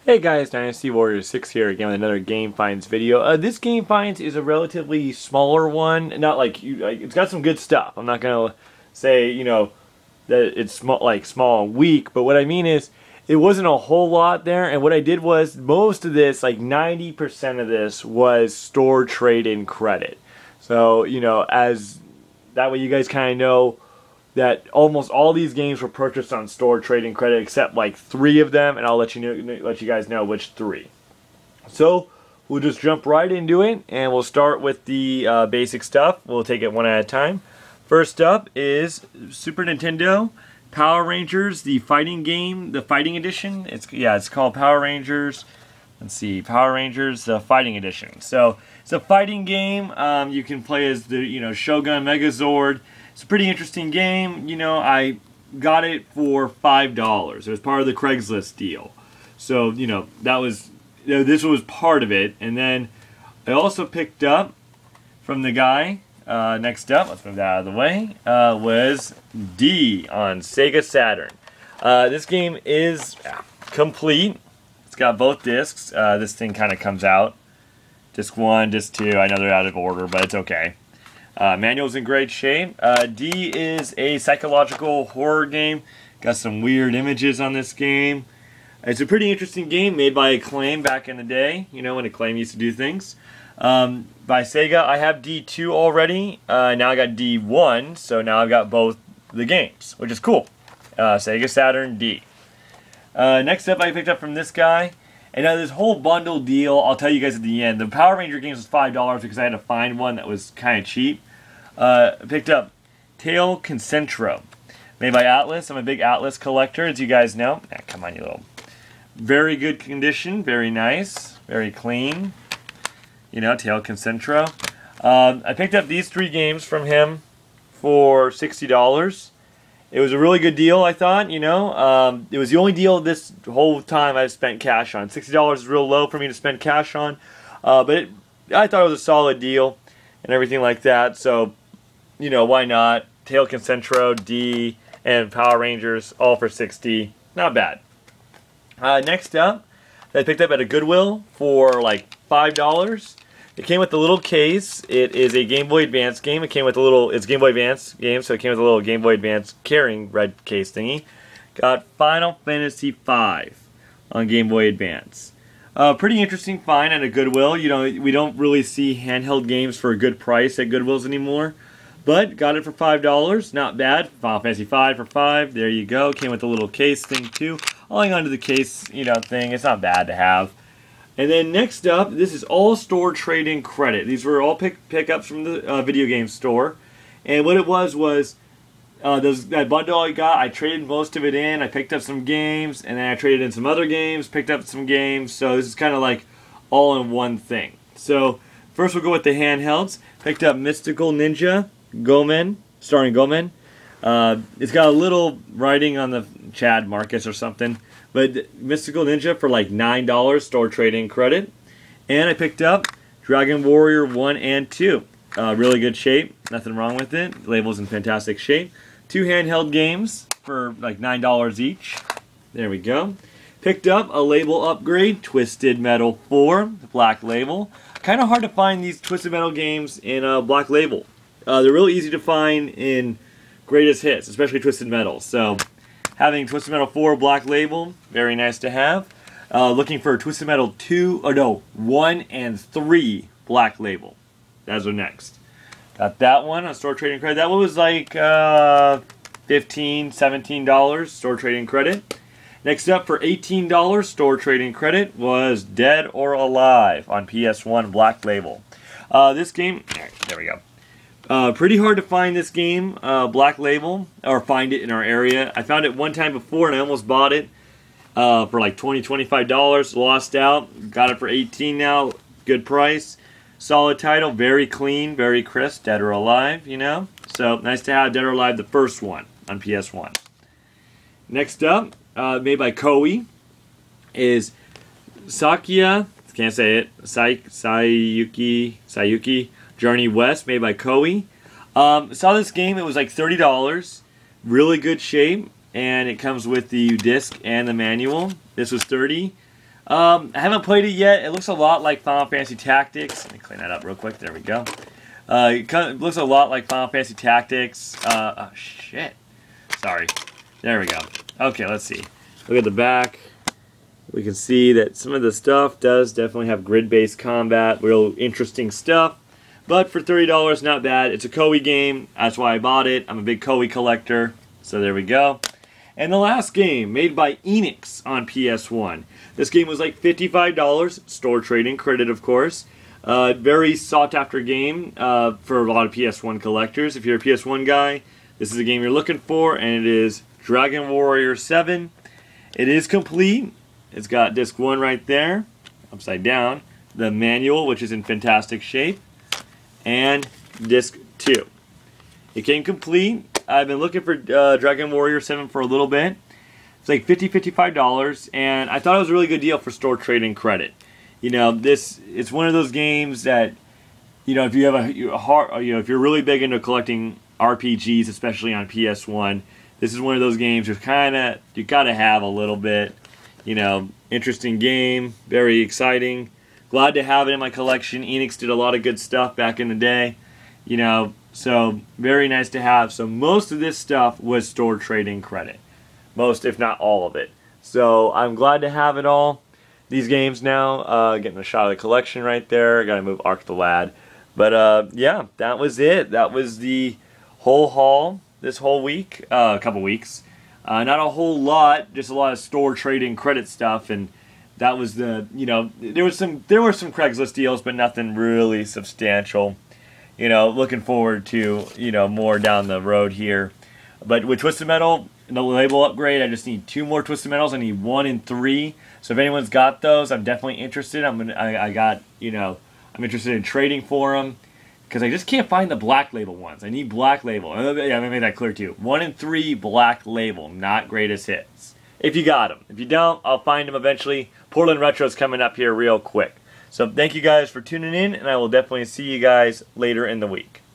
Hey guys, Dynasty Warrior 6 here again with another Game Finds video. This Game Finds is a relatively smaller one. Not like it's got some good stuff. I'm not gonna say that it's small and weak, but what I mean is it wasn't a whole lot there. And what I did was most of this, like 90% of this, was store trade-in credit. So as that way you guys kind of know that almost all these games were purchased on store trading credit except like 3 of them, and I'll let you guys know which 3. So we'll just jump right into it, and we'll start with the basic stuff. We'll take it one at a time. First up is Super Nintendo Power Rangers, the fighting game, the fighting edition. It's called Power Rangers. Let's see, Power Rangers, the fighting edition. So it's a fighting game. You can play as the Shogun Megazord. It's a pretty interesting game. I got it for $5. It was part of the Craigslist deal. So, that was, this was part of it. And then I also picked up from the guy, next up, let's move that out of the way, was D on Sega Saturn. This game is complete. It's got both discs. This thing kind of comes out. Disc 1, Disc 2, I know they're out of order, but it's okay. Manual's in great shape. D is a psychological horror game. Got some weird images on this game. It's a pretty interesting game made by Acclaim back in the day, when Acclaim used to do things. By Sega, I have D2 already. Now I got D1, so now I've got both the games, which is cool. Sega Saturn D. Next up, I picked up from this guy. And now this whole bundle deal, I'll tell you guys at the end. The Power Ranger games was $5 because I had to find one that was kind of cheap. I picked up Tail Concentro, made by Atlas. I'm a big Atlas collector, as you guys know. Come on, you little. Very good condition, very nice, very clean. Tail Concentro. I picked up these 3 games from him for $60. It was a really good deal, I thought, It was the only deal this whole time I've spent cash on. $60 is real low for me to spend cash on. But I thought it was a solid deal and everything like that. So, why not? Tail Concentro, D, and Power Rangers, all for $60. Not bad. Next up, I picked up at a Goodwill for like $5. It came with the little case. It is a Game Boy Advance game. It's Game Boy Advance game, so it came with a little Game Boy Advance carrying red case thingy. Got Final Fantasy V on Game Boy Advance. Pretty interesting find at a Goodwill. We don't really see handheld games for a good price at Goodwills anymore. But got it for $5. Not bad. Final Fantasy V for $5. There you go. Came with a little case thing too. I'll hang on to the case, thing. It's not bad to have. And then next up, this is all store trade-in credit. These were all pickups from the video game store. And what it was that bundle I got, I traded most of it in. I picked up some games, and then I traded in some other games, picked up some games. So this is kind of like all in one thing. So first we'll go with the handhelds. Picked up Mystical Ninja Gomen, starring Gomen. It's got a little writing on the Chad Marcus or something. But Mystical Ninja for like $9 store trade-in credit. And I picked up Dragon Warrior 1 and 2. Really good shape. Nothing wrong with it. The label's in fantastic shape. 2 handheld games for like $9 each. There we go. Picked up a label upgrade, Twisted Metal 4, the black label. Kind of hard to find these Twisted Metal games in a black label. They're really easy to find in Greatest Hits, especially Twisted Metal. So having Twisted Metal 4 black label, very nice to have. Looking for Twisted Metal 1 and 3 black label. Those are next. Got that one on store trading credit. That one was like $15, $17 store trading credit. Next up for $18 store trading credit was Dead or Alive on PS1 black label. This game, there we go. Pretty hard to find this game, black label, or find it in our area. I found it one time before and I almost bought it for like $20, $25. Lost out. Got it for $18 now. Good price. Solid title. Very clean. Very crisp. Dead or Alive, So nice to have Dead or Alive, the first one on PS1. Next up, made by Koei, is Sakuya, can't say it, Saiyuki. Journey West, made by Koei. Saw this game, it was like $30. Really good shape, and it comes with the disc and the manual. This was $30. I haven't played it yet. It looks a lot like Final Fantasy Tactics. Let me clean that up real quick. There we go. It looks a lot like Final Fantasy Tactics. Oh, shit. Sorry. There we go. Okay, let's see. Look at the back. We can see that some of the stuff does definitely have grid-based combat. Real interesting stuff. But for $30, not bad. It's a Koei game. That's why I bought it. I'm a big Koei collector. So there we go. And the last game, made by Enix on PS1. This game was like $55, store trading credit, of course. Very sought-after game for a lot of PS1 collectors. If you're a PS1 guy, this is a game you're looking for, and it is Dragon Warrior 7. It is complete. It's got disc 1 right there, upside down. The manual, which is in fantastic shape, and disc 2. It came complete. I've been looking for Dragon Warrior 7 for a little bit. It's like $55, and I thought it was a really good deal for store trading credit. You know, it's one of those games that, you know, if you have a heart, you know, if you're really big into collecting RPGs, especially on PS1, this is one of those games you gotta have a little bit. You know, interesting game, very exciting. Glad to have it in my collection. Enix did a lot of good stuff back in the day. You know, so very nice to have. So most of this stuff was store trading credit. Most, if not all of it. So I'm glad to have it all. These games now, getting a shot of the collection right there. Gotta move Arc the Lad. But yeah, that was it. That was the whole haul this whole week. A couple weeks. Not a whole lot, just a lot of store trading credit stuff, and that was the, you know, there were some Craigslist deals, but nothing really substantial. You know, looking forward to, you know, more down the road here. But with Twisted Metal, the label upgrade, I just need 2 more Twisted Metals. I need 1 and 3. So if anyone's got those, I'm definitely interested. I'm interested in trading for them because I just can't find the black label ones. I need black label. Yeah, I made that clear too. 1 and 3 black label, not greatest hits. If you got them. If you don't, I'll find them eventually. Portland Retro's coming up here real quick. So thank you guys for tuning in, and I will definitely see you guys later in the week.